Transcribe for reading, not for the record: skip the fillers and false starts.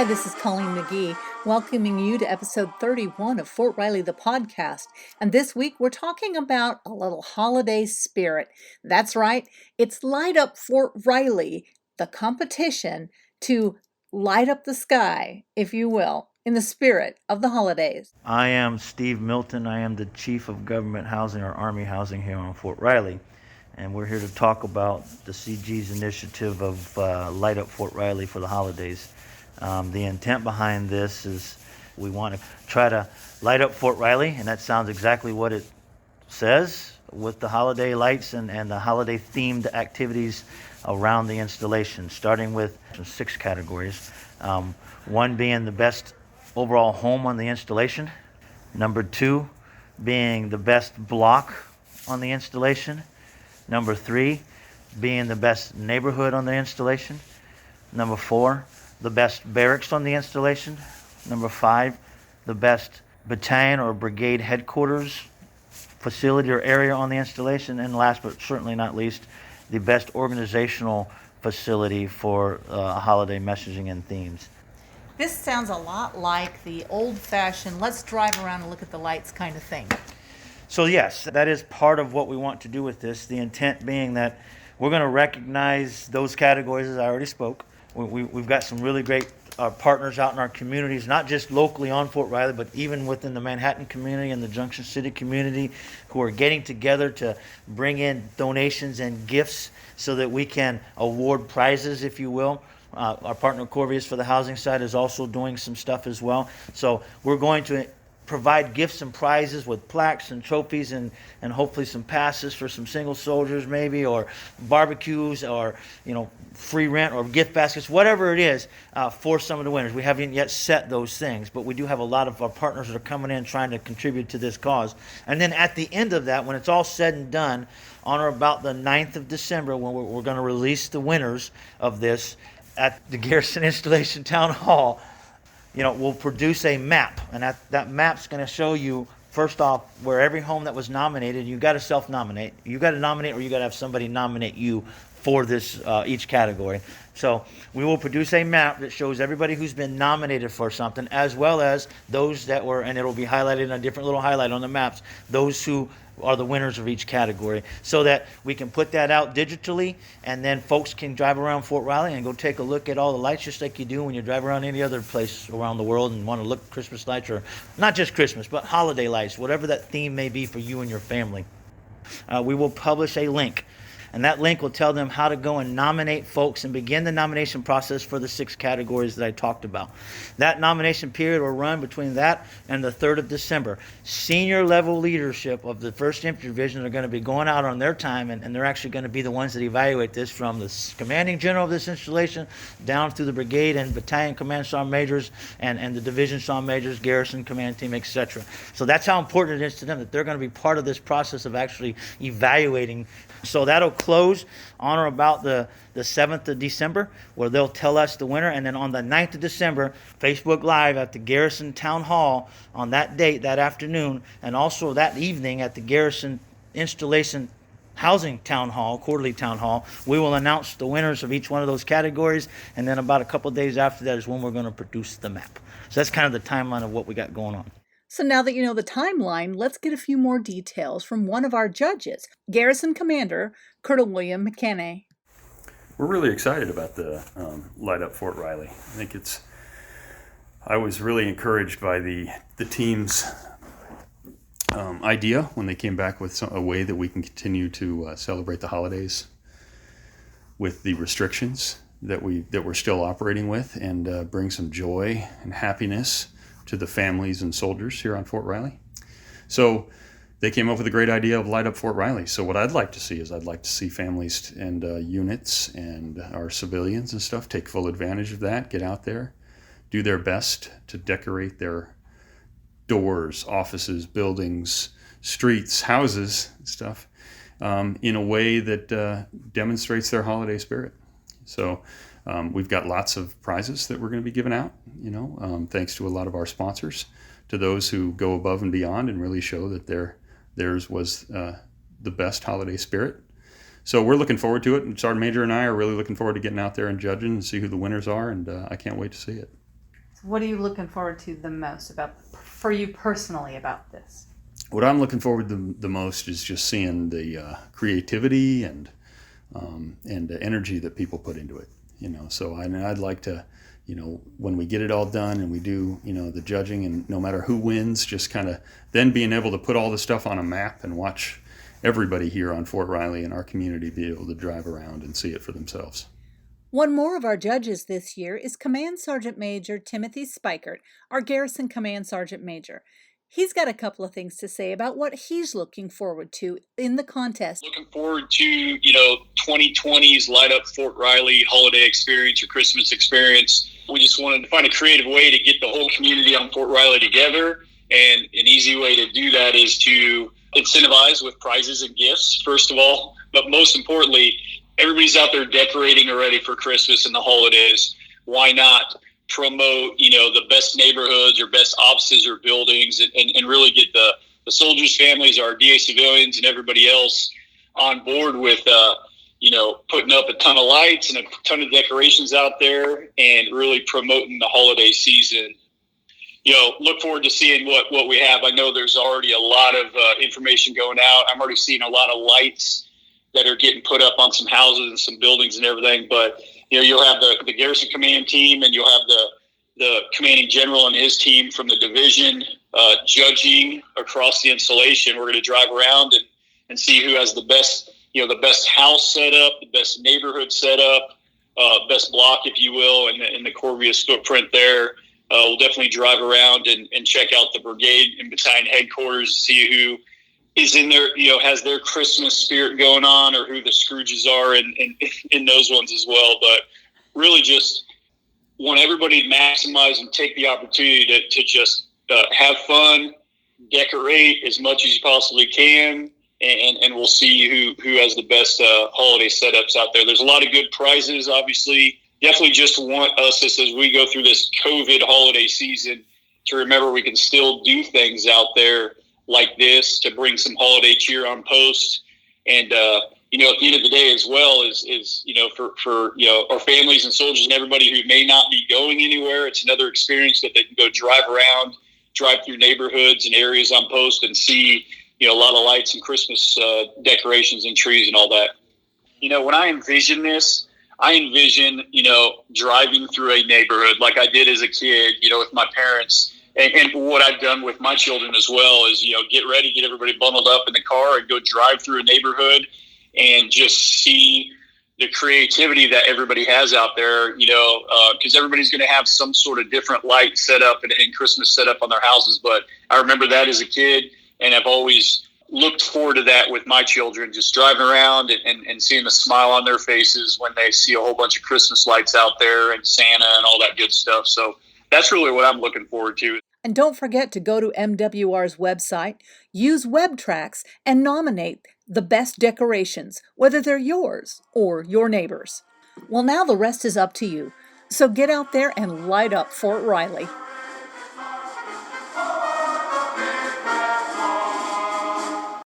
Hi, this is Colleen McGee, welcoming you to episode 31 of Fort Riley the podcast. And this week we're talking about a little holiday spirit. That's right, it's Light Up Fort Riley, the competition to light up the sky, if you will, in the spirit of the holidays. I am Steve Milton. I am the Chief of Government Housing or Army Housing here on Fort Riley. And we're here to talk about the CG's initiative of Light Up Fort Riley for the holidays. The intent behind this is we want to try to light up Fort Riley, and that sounds exactly what it says, with the holiday lights and the holiday themed activities around the installation, starting with 6 categories. One being the best overall home on the installation. Number 2 being the best block on the installation. Number 3 being the best neighborhood on the installation. Number 4, the best barracks on the installation. Number 5, the best battalion or brigade headquarters facility or area on the installation. And last but certainly not least, the best organizational facility for holiday messaging and themes. This sounds a lot like the old-fashioned, let's drive around and look at the lights kind of thing. So yes, that is part of what we want to do with this. The intent being that we're going to recognize those categories as I already spoke. We've got some really great partners out in our communities, not just locally on Fort Riley, but even within the Manhattan community and the Junction City community, who are getting together to bring in donations and gifts so that we can award prizes, if you will. Our partner Corvius for the housing side is also doing some stuff as well. So we're going to provide gifts and prizes with plaques and trophies and hopefully some passes for some single soldiers maybe, or barbecues, or free rent or gift baskets, whatever it is, for some of the winners. We haven't yet set those things, but we do have a lot of our partners that are coming in trying to contribute to this cause. And then at the end of that, when it's all said and done, on or about the 9th of December, when we're going to release the winners of this at the Garrison Installation Town Hall, we'll produce a map, and that map's going to show you, first off, where every home that was nominated. You got to self-nominate. You got to nominate, or you got to have somebody nominate you for this each category. So we will produce a map that shows everybody who's been nominated for something, as well as those that were, and it'll be highlighted in a different little highlight on the maps, those who are the winners of each category, so that we can put that out digitally, and then folks can drive around Fort Riley and go take a look at all the lights, just like you do when you drive around any other place around the world and want to look at Christmas lights, or not just Christmas, but holiday lights, whatever that theme may be for you and your family. We will publish a link, and that link will tell them how to go and nominate folks and begin the nomination process for the 6 categories that I talked about. That nomination period will run between that and the 3rd of December. Senior level leadership of the 1st Infantry Division are going to be going out on their time, and they're actually going to be the ones that evaluate this, from the commanding general of this installation down through the brigade and battalion command sergeant majors and the division sergeant majors, garrison command team, etc. So that's how important it is to them that they're going to be part of this process of actually evaluating. So that'll close on or about the 7th of December, where they'll tell us the winner. And then on the 9th of December, Facebook Live at the Garrison Town Hall on that date, that afternoon, and also that evening at the Garrison Installation Housing Town Hall, quarterly town hall, we will announce the winners of each one of those categories. And then about a couple of days after that is when we're going to produce the map. So that's kind of the timeline of what we got going on. So now that you know the timeline, let's get a few more details from one of our judges, Garrison Commander Colonel William McKenney. We're really excited about the Light Up Fort Riley. I was really encouraged by the team's idea when they came back with a way that we can continue to celebrate the holidays with the restrictions that we're still operating with, and bring some joy and happiness to the families and soldiers here on Fort Riley. So they came up with a great idea of Light Up Fort Riley. So what I'd like to see is families and units and our civilians and stuff take full advantage of that, get out there, do their best to decorate their doors, offices, buildings, streets, houses, stuff, in a way that demonstrates their holiday spirit. So we've got lots of prizes that we're going to be giving out, thanks to a lot of our sponsors, to those who go above and beyond and really show that theirs was the best holiday spirit. So we're looking forward to it, and Sergeant Major and I are really looking forward to getting out there and judging and see who the winners are, and I can't wait to see it. What are you looking forward to the most for you personally about this? What I'm looking forward to the most is just seeing the creativity and the energy that people put into it. So I'd like to, when we get it all done and we do, the judging, and no matter who wins, just kind of then being able to put all the stuff on a map and watch everybody here on Fort Riley and our community be able to drive around and see it for themselves. One more of our judges this year is Command Sergeant Major Timothy Spikert, our Garrison Command Sergeant Major. He's got a couple of things to say about what he's looking forward to in the contest. Looking forward to, 2020's Light Up Fort Riley holiday experience or Christmas experience. We just wanted to find a creative way to get the whole community on Fort Riley together. And an easy way to do that is to incentivize with prizes and gifts, first of all. But most importantly, everybody's out there decorating already for Christmas and the holidays. Why not promote, the best neighborhoods or best offices or buildings and really get the soldiers' families, our DA civilians, and everybody else on board with, putting up a ton of lights and a ton of decorations out there and really promoting the holiday season. Look forward to seeing what we have. I know there's already a lot of information going out. I'm already seeing a lot of lights that are getting put up on some houses and some buildings and everything. But, you'll have the Garrison Command team, and you'll have the commanding general and his team from the division judging across the installation. We're going to drive around and see who has the best house set up, the best neighborhood set up, best block, if you will, in the Corvius footprint there. We'll definitely drive around and check out the brigade and battalion headquarters, see who is in there, has their Christmas spirit going on, or who the Scrooges are in those ones as well. But really just want everybody to maximize and take the opportunity to just have fun, decorate as much as you possibly can, and we'll see who has the best holiday setups out there. There's a lot of good prizes, obviously. Definitely just want us, as we go through this COVID holiday season, to remember we can still do things out there like this to bring some holiday cheer on post. And, at the end of the day as well is for our families and soldiers and everybody who may not be going anywhere, it's another experience that they can go drive around, drive through neighborhoods and areas on post and see, a lot of lights and Christmas decorations and trees and all that. When I envision this, driving through a neighborhood like I did as a kid, with my parents. And what I've done with my children as well is, get ready, get everybody bundled up in the car and go drive through a neighborhood and just see the creativity that everybody has out there, because everybody's going to have some sort of different light set up and Christmas set up on their houses. But I remember that as a kid, and I've always looked forward to that with my children, just driving around and seeing the smile on their faces when they see a whole bunch of Christmas lights out there and Santa and all that good stuff. So that's really what I'm looking forward to. And don't forget to go to MWR's website, use web tracks, and nominate the best decorations, whether they're yours or your neighbors. Well, now the rest is up to you. So get out there and light up Fort Riley.